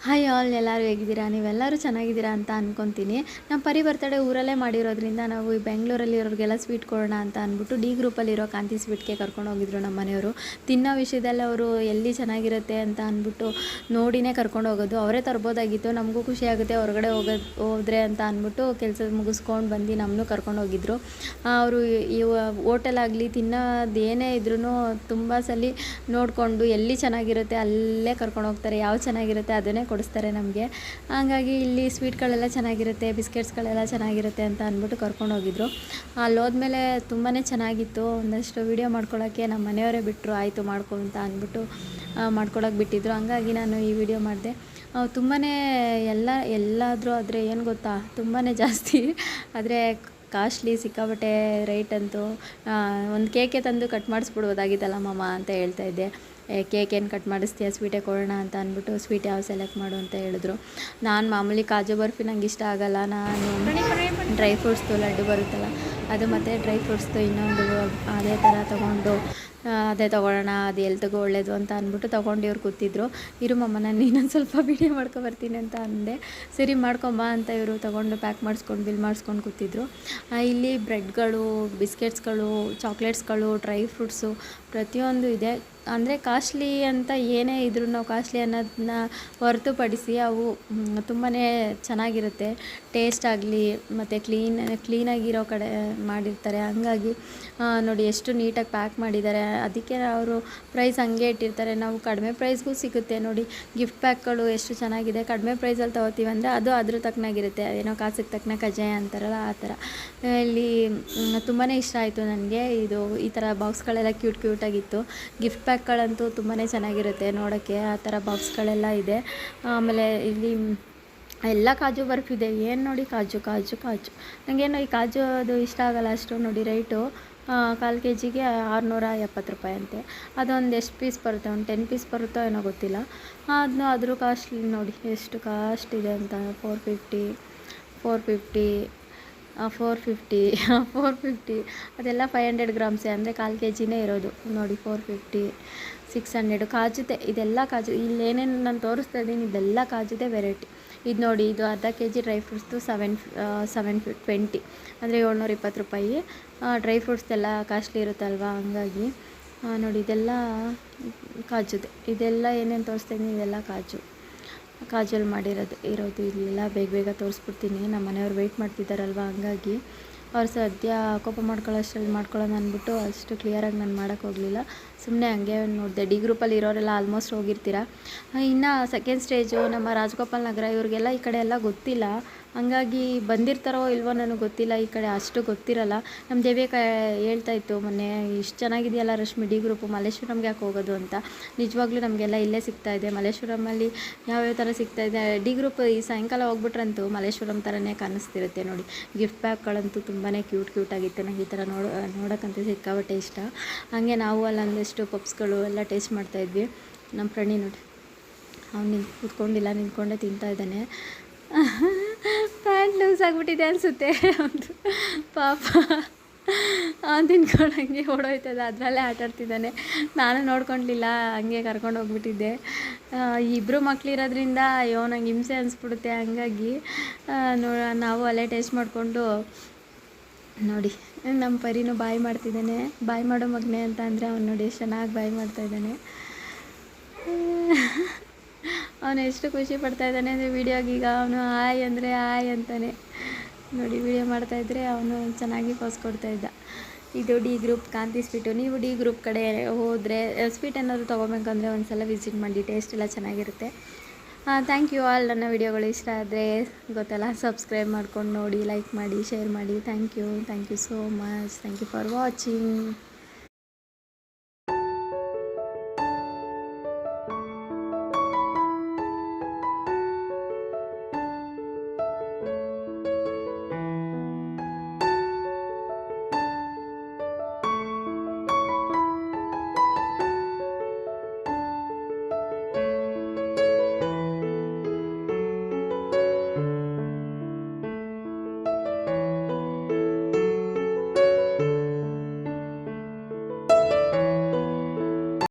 Hi all, ಎಲ್ಲರೂ ಹೇಗಿದ್ದೀರಾ? ನೀವೆಲ್ಲರೂ ಚೆನ್ನಾಗಿದ್ದೀರಾ ಅಂತ ಅಂದ್ಕೊತೀನಿ. ನಮ್ಮ ಪರಿ ಬರ್ತಡೇ ಊರಲ್ಲೇ ಮಾಡಿರೋದ್ರಿಂದ ನಾವು ಈ ಬೆಂಗಳೂರಲ್ಲಿ ಇರೋರಿಗೆಲ್ಲ ಸ್ವೀಟ್ ಕೊಡೋಣ ಅಂತ ಅಂದ್ಬಿಟ್ಟು ಡಿ ಗ್ರೂಪಲ್ಲಿರೋ ಕಾಂತಿ ಸ್ವೀಟ್ಗೆ ಕರ್ಕೊಂಡು ಹೋಗಿದ್ರು ನಮ್ಮ ಮನೆಯವರು. ತಿನ್ನೋ ವಿಷಯದಲ್ಲಿ ಅವರು ಎಲ್ಲಿ ಚೆನ್ನಾಗಿರುತ್ತೆ ಅಂತ ಅಂದ್ಬಿಟ್ಟು ನೋಡಿನೇ ಕರ್ಕೊಂಡು ಹೋಗೋದು. ಅವರೇ ತರ್ಬೋದಾಗಿತ್ತು, ನಮಗೂ ಖುಷಿ ಆಗುತ್ತೆ ಹೊರಗಡೆ ಹೋದ್ರೆ ಅಂತ ಅಂದ್ಬಿಟ್ಟು ಕೆಲಸ ಮುಗಿಸ್ಕೊಂಡು ಬಂದು ನಮ್ಮನ್ನು ಕರ್ಕೊಂಡು ಹೋಗಿದ್ರು. ಅವರು ಈ ಹೋಟೆಲಾಗಲಿ ತಿನ್ನೋದು ಏನೇ ಇದ್ರೂ ತುಂಬ ಸಲ ನೋಡಿಕೊಂಡು ಎಲ್ಲಿ ಚೆನ್ನಾಗಿರುತ್ತೆ ಅಲ್ಲೇ ಕರ್ಕೊಂಡು ಹೋಗ್ತಾರೆ. ಯಾವ್ದು ಚೆನ್ನಾಗಿರುತ್ತೆ ಅದನ್ನೇ ಕೊಡಿಸ್ತಾರೆ ನಮಗೆ. ಹಾಗಾಗಿ ಇಲ್ಲಿ ಸ್ವೀಟ್ಗಳೆಲ್ಲ ಚೆನ್ನಾಗಿರುತ್ತೆ, ಬಿಸ್ಕೆಟ್ಸ್ಗಳೆಲ್ಲ ಚೆನ್ನಾಗಿರುತ್ತೆ ಅಂತ ಅಂದ್ಬಿಟ್ಟು ಕರ್ಕೊಂಡು ಹೋಗಿದ್ರು. ಅಲ್ಲಿ ಹೋದ್ಮೇಲೆ ತುಂಬಾ ಚೆನ್ನಾಗಿತ್ತು. ಒಂದಷ್ಟು ವೀಡಿಯೋ ಮಾಡ್ಕೊಳ್ಳೋಕ್ಕೆ ನಮ್ಮ ಮನೆಯವರೇ ಬಿಟ್ಟರು, ಆಯಿತು ಮಾಡ್ಕೊ ಅಂತ ಅಂದ್ಬಿಟ್ಟು ಮಾಡ್ಕೊಳಕ್ಕೆ ಬಿಟ್ಟಿದ್ರು. ಹಂಗಾಗಿ ನಾನು ಈ ವಿಡಿಯೋ ಮಾಡಿದೆ. ತುಂಬಾ ಎಲ್ಲಾದರೂ ಆದರೆ ಏನು ಗೊತ್ತಾ, ತುಂಬಾ ಜಾಸ್ತಿ ಆದರೆ ಕಾಸ್ಟ್ಲಿ ಸಿಕ್ಕಾಬಟ್ಟೆ ರೇಟ್ ಅಂತೂ. ಒಂದು ಕೇಕೆ ತಂದು ಕಟ್ ಮಾಡಿಸ್ಬಿಡ್ಬೋದಾಗಿತ್ತಲ್ಲ ಮಾಮ ಅಂತ ಹೇಳ್ತಾ ಇದ್ದೆ. ಕೇಕ್ ಏನು ಕಟ್ ಮಾಡಿಸ್ತೀಯ, ಸ್ವೀಟೇ ಕೊಡೋಣ ಅಂತ ಅಂದ್ಬಿಟ್ಟು ಸ್ವೀಟ್ ಯಾವ ಸೆಲೆಕ್ಟ್ ಮಾಡು ಅಂತ ಹೇಳಿದ್ರು. ನಾನು ಮಾಮೂಲಿ ಕಾಜು ಬರ್ಫಿ ನಂಗೆ ಇಷ್ಟ ಆಗೋಲ್ಲ. ನಾನು ಡ್ರೈ ಫ್ರೂಟ್ಸ್ದು ಲಡ್ಡು ಬರುತ್ತಲ್ಲ ಅದು ಮತ್ತು ಡ್ರೈ ಫ್ರೂಟ್ಸ್ದು ಇನ್ನೊಂದು ಅದೇ ಥರ ತೊಗೊಂಡು ಅದೇ ತೊಗೊಳ್ಳೋಣ, ಅದು ಎಲ್ತಿಗೂ ಒಳ್ಳೇದು ಅಂತ ಅಂದ್ಬಿಟ್ಟು ತೊಗೊಂಡು ಇವ್ರು ಕೂತಿದ್ರು. ಇರು ಮಮ್ಮ ನಾನು ಇನ್ನೊಂದು ಸ್ವಲ್ಪ ವೀಡಿಯೋ ಮಾಡ್ಕೊಬರ್ತೀನಿ ಅಂತ ಅಂದೆ. ಸರಿ ಮಾಡ್ಕೊಂಬ ಅಂತ ಇವರು ತೊಗೊಂಡು ಪ್ಯಾಕ್ ಮಾಡಿಸ್ಕೊಂಡು ಬಿಲ್ ಮಾಡಿಸ್ಕೊಂಡು ಕೂತಿದ್ರು. ಇಲ್ಲಿ ಬ್ರೆಡ್ಗಳು, ಬಿಸ್ಕೆಟ್ಸ್ಗಳು, ಚಾಕ್ಲೇಟ್ಸ್ಗಳು, ಡ್ರೈ ಫ್ರೂಟ್ಸು ಪ್ರತಿಯೊಂದು ಇದೆ. ಅಂದರೆ ಕಾಸ್ಟ್ಲಿ ಅಂತ ಏನೇ ಇದ್ರೂ ನಾವು ಕಾಸ್ಟ್ಲಿ ಅನ್ನೋದನ್ನ ಹೊರತುಪಡಿಸಿ ಅವು ತುಂಬಾ ಚೆನ್ನಾಗಿರುತ್ತೆ. ಟೇಸ್ಟ್ ಆಗಲಿ ಮತ್ತು ಕ್ಲೀನಾಗಿರೋ ಕಡೆ ಮಾಡಿರ್ತಾರೆ. ಹಂಗಾಗಿ ನೋಡಿ ಎಷ್ಟು ನೀಟಾಗಿ ಪ್ಯಾಕ್ ಮಾಡಿದ್ದಾರೆ. ಅದಕ್ಕೆ ಅವರು ಪ್ರೈಸ್ ಹಂಗೆ ಇಟ್ಟಿರ್ತಾರೆ. ನಾವು ಕಡಿಮೆ ಪ್ರೈಸ್ಗೂ ಸಿಗುತ್ತೆ ನೋಡಿ. ಗಿಫ್ಟ್ ಪ್ಯಾಕ್ಗಳು ಎಷ್ಟು ಚೆನ್ನಾಗಿದೆ. ಕಡಿಮೆ ಪ್ರೈಸಲ್ಲಿ ತೊಗೋತೀವಿ ಅಂದರೆ ಅದು ಅದ್ರ ತಕ್ಕನಾಗಿರುತ್ತೆ. ಏನೋ ಕಾಸಿಗೆ ತಕ್ಕನ ಕಜ್ಜಾಯ ಅಂತಾರಲ್ಲ ಆ ಥರ. ಇಲ್ಲಿ ತುಂಬಾ ಇಷ್ಟ ಆಯಿತು ನನಗೆ. ಇದು ಈ ಥರ ಬಾಕ್ಸ್ಗಳೆಲ್ಲ ಕ್ಯೂಟಾಗಿತ್ತು. ಗಿಫ್ಟ್ ಪ್ಯಾಕ್ಗಳಂತೂ ತುಂಬಾ ಚೆನ್ನಾಗಿರುತ್ತೆ ನೋಡೋಕ್ಕೆ. ಆ ಥರ ಬಾಕ್ಸ್ಗಳೆಲ್ಲ ಇದೆ. ಆಮೇಲೆ ಇಲ್ಲಿ ಎಲ್ಲ ಕಾಜು ಬರ್ಫಿದೆ. ಏನು ನೋಡಿ ಕಾಜು ಕಾಜು ಕಾಜು ನನಗೇನು ಈ ಕಾಜು ಅದು ಇಷ್ಟ ಆಗೋಲ್ಲ ಅಷ್ಟು. ನೋಡಿ ರೇಟು 1/4 kgಗೆ 670 ರೂಪಾಯಿ ಅಂತೆ. ಅದೊಂದು ಎಷ್ಟು ಪೀಸ್ ಬರುತ್ತೆ, ಒಂದು 10 ಪೀಸ್ ಬರುತ್ತೋ ಏನೋ ಗೊತ್ತಿಲ್ಲ. ಅದನ್ನು ಅದ್ರ ಕಾಸ್ಟ್ಲಿ ನೋಡಿ ಎಷ್ಟು ಕಾಸ್ಟ್ ಇದೆ ಅಂತ. 450 450 ಅದೆಲ್ಲ 500 ಗ್ರಾಮ್ಸೇ, ಅಂದರೆ 1/4 kgನೇ ಇರೋದು ನೋಡಿ. 450 600 ಕಾಜುದೆ. ಇದೆಲ್ಲ ಕಾಜು. ಇಲ್ಲೇನೇನು ನಾನು ತೋರಿಸ್ತಾ ಇದ್ದೀನಿ ಇದೆಲ್ಲ ಕಾಜುದೆ ವೆರೈಟಿ. ಇದು ನೋಡಿ, ಇದು ಅರ್ಧ kg ಡ್ರೈ ಫ್ರೂಟ್ಸ್ದು 720 ಅಂದರೆ 720 ರೂಪಾಯಿ. ಡ್ರೈ ಫ್ರೂಟ್ಸ್ದೆಲ್ಲ ಕಾಸ್ಟ್ಲಿ ಇರುತ್ತಲ್ವ, ಹಂಗಾಗಿ ನೋಡಿ ಇದೆಲ್ಲ ಕಾಜುದೆ. ಇದೆಲ್ಲ ಏನೇನು ತೋರಿಸ್ತಾ ಇದ್ದೀನಿ ಇದೆಲ್ಲ ಕಾಜಲ್ಲಿ ಇರೋದು. ಇಲ್ಲೆಲ್ಲ ಬೇಗ ತೋರಿಸ್ಬಿಡ್ತೀನಿ. ನಮ್ಮ ಮನೆಯವ್ರು ವೆಯ್ಟ್ ಮಾಡ್ತಿದ್ದಾರಲ್ವ, ಹಂಗಾಗಿ ಅವ್ರು ಸದ್ಯ ಕೋಪ ಮಾಡ್ಕೊಳ್ಳೋಷ್ಟರಲ್ಲಿ ಮಾಡ್ಕೊಳ್ಳೋಣ ಅಂದ್ಬಿಟ್ಟು ಅಷ್ಟು ಕ್ಲಿಯರಾಗಿ ನಾನು ಮಾಡೋಕ್ಕೆ ಹೋಗಲಿಲ್ಲ. ಸುಮ್ಮನೆ ಹಂಗೆ ನೋಡಿದೆ. ಡಿ ಗ್ರೂಪಲ್ಲಿ ಇರೋರೆಲ್ಲ ಆಲ್ಮೋಸ್ಟ್ ಹೋಗಿರ್ತೀರ. ಇನ್ನು ಸೆಕೆಂಡ್ ಸ್ಟೇಜು ನಮ್ಮ ರಾಜಗೋಪಾಲ್ ನಗರ, ಇವ್ರಿಗೆಲ್ಲ ಈ ಕಡೆ ಎಲ್ಲ ಗೊತ್ತಿಲ್ಲ. ಹಂಗಾಗಿ ಬಂದಿರ್ತಾರೋ ಇಲ್ವೋ ನನಗೆ ಗೊತ್ತಿಲ್ಲ. ಈ ಕಡೆ ಅಷ್ಟು ಗೊತ್ತಿರಲ್ಲ. ನಮ್ಮ ದೇವಿಕ ಹೇಳ್ತಾಯಿತ್ತು ಮೊನ್ನೆ, ಇಷ್ಟು ಚೆನ್ನಾಗಿದೆಯಲ್ಲ ರಶ್ಮಿ ಡಿ ಗ್ರೂಪು, ಮಲ್ಲೇಶ್ವರಂಗೆ ಯಾಕೆ ಹೋಗೋದು ಅಂತ. ನಿಜವಾಗ್ಲೂ ನಮಗೆಲ್ಲ ಇಲ್ಲೇ ಸಿಗ್ತಾಯಿದೆ. ಮಲ್ಲೇಶ್ವರಮಲ್ಲಿ ಯಾವ್ಯಾವ ಥರ ಸಿಗ್ತಾಯಿದೆ. ಡಿ ಗ್ರೂಪ್ ಈ ಸಾಯಂಕಾಲ ಹೋಗ್ಬಿಟ್ರಂತೂ ಮಲ್ಲೇಶ್ವರಂ ಥರನೇ ಕಾಣಿಸ್ತಿರುತ್ತೆ ನೋಡಿ. ಗಿಫ್ಟ್ ಪ್ಯಾಕ್ಗಳಂತೂ ತುಂಬಾ ಕ್ಯೂಟಾಗಿತ್ತು. ನಂಗೆ ಈ ಥರ ನೋಡೋಕ್ಕಂತೂ ಸಿಕ್ಕಾಬಟ್ಟೆ ಇಷ್ಟ. ಹಾಗೆ ನಾವು ಅಲ್ಲೊಂದಷ್ಟು ಪಪ್ಸ್ಗಳು ಎಲ್ಲ ಟೇಸ್ಟ್ ಮಾಡ್ತಾಯಿದ್ವಿ. ನಮ್ಮ ಪ್ರಣಿ ನೋಡಿ, ಅವ್ನು ನಿಂತ್ಕೊಂಡೇ ತಿಂತಾ ಇದ್ದಾನೆ. ಪ್ಯಾಂಟ್ ಲೂಸ್ ಆಗಿಬಿಟ್ಟಿದೆ ಅನಿಸುತ್ತೆ ಅವ್ನು ಪಾಪ. ಅವ್ನು ತಿನ್ಕೊಂಡಂಗೆ ಓಡೋಯ್ತದೆ, ಅದರಲ್ಲೇ ಆಟಾಡ್ತಿದ್ದಾನೆ. ನಾನು ನೋಡ್ಕೊಳ್ಲಿಲ್ಲ, ಹಂಗೆ ಕರ್ಕೊಂಡು ಹೋಗ್ಬಿಟ್ಟಿದ್ದೆ. ಇಬ್ಬರು ಮಕ್ಕಳಿರೋದ್ರಿಂದ ಅಯ್ಯೋ ನಂಗೆ ಹಿಂಸೆ ಅನಿಸ್ಬಿಡುತ್ತೆ. ಹಂಗಾಗಿ ನಾವು ಅಲ್ಲೇ ಟೇಸ್ಟ್ ಮಾಡಿಕೊಂಡು ನೋಡಿ. ನಮ್ಮ ಪರಿನೂ ಬಾಯ್ ಮಾಡ್ತಿದ್ದಾನೆ. ಬಾಯ್ ಮಾಡೋ ಮಗನೇ ಅಂತ ಅಂದರೆ ಅವ್ನು ನೋಡಿ ಎಷ್ಟು ಚೆನ್ನಾಗಿ ಬಾಯ್ ಮಾಡ್ತಾಯಿದ್ದಾನೆ. ಅವನು ಎಷ್ಟು ಖುಷಿ ಪಡ್ತಾಯಿದ್ದಾನೆ ಅಂದರೆ ವೀಡಿಯೋಗೀಗ ಅವನು ಆಯ್ ಅಂದರೆ ಆಯ್ ಅಂತಾನೆ ನೋಡಿ. ವೀಡಿಯೋ ಮಾಡ್ತಾಯಿದ್ರೆ ಅವನು ಚೆನ್ನಾಗಿ ಪೋಸ್ ಕೊಡ್ತಾಯಿದ್ದ. ಇದು ಡಿ ಗ್ರೂಪ್ ಕಾಂತಿ ಸ್ವೀಟು. ನೀವು ಡಿ ಗ್ರೂಪ್ ಕಡೆ ಹೋದರೆ ಸ್ವೀಟ್ ಏನಾದರೂ ತೊಗೋಬೇಕಂದ್ರೆ ಒಂದು ಸಲ ವಿಸಿಟ್ ಮಾಡಿ. ಟೇಸ್ಟ್ ಎಲ್ಲ ಚೆನ್ನಾಗಿರುತ್ತೆ. Thank you all. ನನ್ನ ವೀಡಿಯೋಗಳು ಇಷ್ಟ ಆದರೆ ಗೊತ್ತಲ್ಲ, ಸಬ್ಸ್ಕ್ರೈಬ್ ಮಾಡ್ಕೊಂಡು ನೋಡಿ, ಲೈಕ್ ಮಾಡಿ, ಶೇರ್ ಮಾಡಿ. Thank you so much. Thank you for watching.